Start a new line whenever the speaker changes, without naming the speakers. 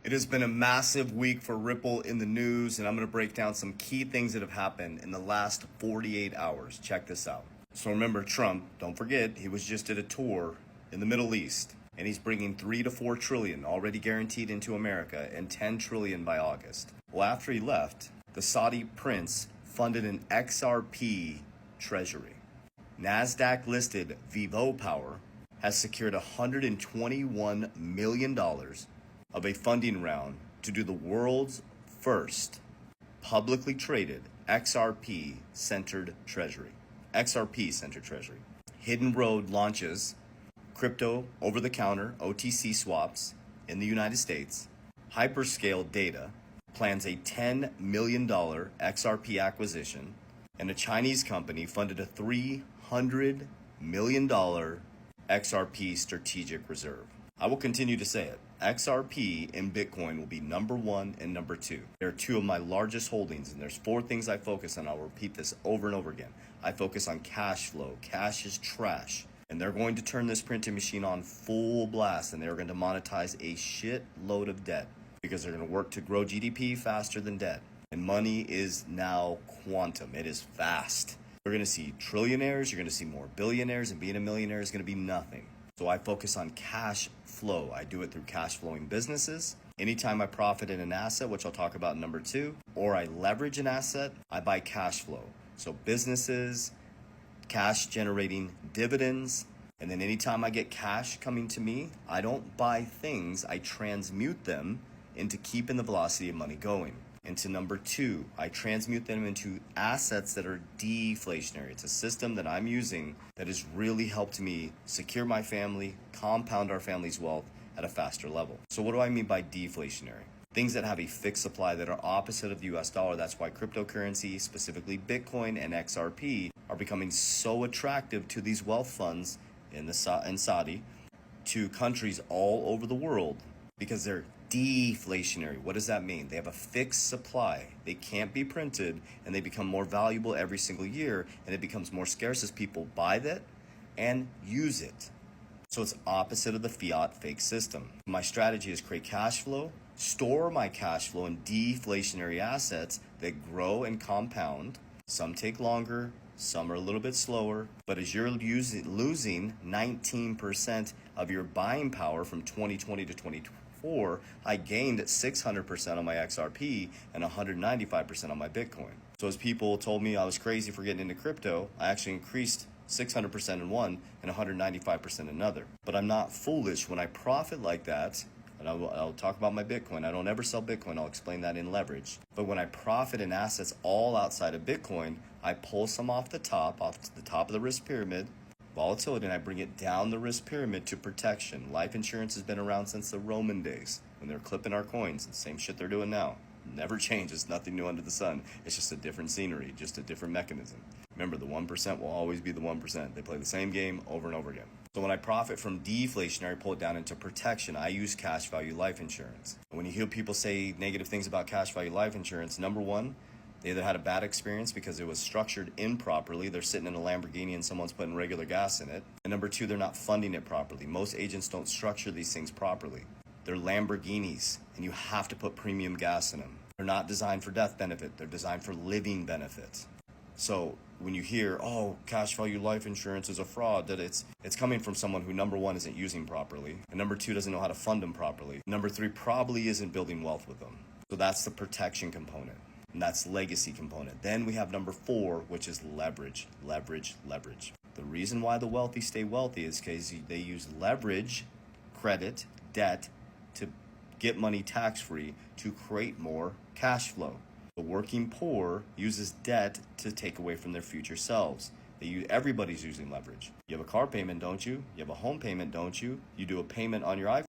It has been a massive week for Ripple in the news, and I'm going to break down some key things that have happened in the last 48 hours. Check this out. So remember Trump, don't forget, he was just at a tour in the Middle East, and he's bringing 3 to 4 trillion already guaranteed into America and 10 trillion by August. Well, after he left, the Saudi prince funded an XRP treasury. NASDAQ listed Vivo Power has secured $121 million of a funding round to do the world's first publicly traded XRP-centered treasury. XRP-centered treasury. Hidden Road launches crypto over-the-counter OTC swaps in the United States. Hyperscale Data plans a $10 million XRP acquisition, and a Chinese company funded a $300 million XRP strategic reserve. I will continue to say it. XRP and Bitcoin will be number 1 and number 2. They're 2 of my largest holdings, and there's 4 things I focus on. I'll repeat this over and over again. I focus on cash flow. Cash is trash. And they're going to turn this printing machine on full blast, and they're going to monetize a shitload of debt because they're going to work to grow GDP faster than debt. And money is now quantum. It is fast. You're going to see trillionaires. You're going to see more billionaires, and being a millionaire is going to be nothing. So I focus on cash flow. I do it through cash flowing businesses. Anytime I profit in an asset, which I'll talk about in number 2, or I leverage an asset, I buy cash flow. So businesses, cash generating dividends. And then anytime I get cash coming to me, I don't buy things, I transmute them into keeping the velocity of money going. Into number 2, I transmute them into assets that are deflationary. It's a system that I'm using that has really helped me secure my family, compound our family's wealth at a faster level. So what do I mean by deflationary? Things that have a fixed supply that are opposite of the US dollar. That's why cryptocurrency, specifically Bitcoin and XRP, are becoming so attractive to these wealth funds in Saudi, to countries all over the world, because they're deflationary. What does that mean? They have a fixed supply. They can't be printed, and they become more valuable every single year, and it becomes more scarce as people buy that and use it. So it's opposite of the fiat fake system. My strategy is create cash flow, store my cash flow in deflationary assets that grow and compound. Some take longer, some are a little bit slower, but as you're losing 19% of your buying power from 2020 to 2024, I gained 600% on my XRP and 195% on my Bitcoin. So as people told me I was crazy for getting into crypto, I actually increased 600% in one and 195% in another. But I'm not foolish when I profit like that. And I'll talk about my Bitcoin. I don't ever sell Bitcoin. I'll explain that in leverage. But when I profit in assets all outside of Bitcoin, I pull some off the top of the risk pyramid, volatility, and I bring it down the risk pyramid to protection. Life insurance has been around since the Roman days when they're clipping our coins. The same shit they're doing now. Never changes. Nothing new under the sun. It's just a different scenery, just a different mechanism. Remember, the 1% will always be the 1%. They play the same game over and over again. So when I profit from deflationary, pull it down into protection, I use cash value life insurance. When you hear people say negative things about cash value life insurance, number 1, they either had a bad experience because it was structured improperly. They're sitting in a Lamborghini and someone's putting regular gas in it. And number 2, they're not funding it properly. Most agents don't structure these things properly. They're Lamborghinis, and you have to put premium gas in them. They're not designed for death benefit. They're designed for living benefits. So when you hear, oh, cash value life insurance is a fraud, that it's coming from someone who, number 1, isn't using properly, and number 2, doesn't know how to fund them properly. Number 3, probably isn't building wealth with them. So that's the protection component, and that's legacy component. Then we have number 4, which is leverage. The reason why the wealthy stay wealthy is because they use leverage, credit, debt, to get money tax-free to create more cash flow. The working poor uses debt to take away from their future selves. Everybody's using leverage. You have a car payment, don't you? You have a home payment, don't you? You do a payment on your iPhone.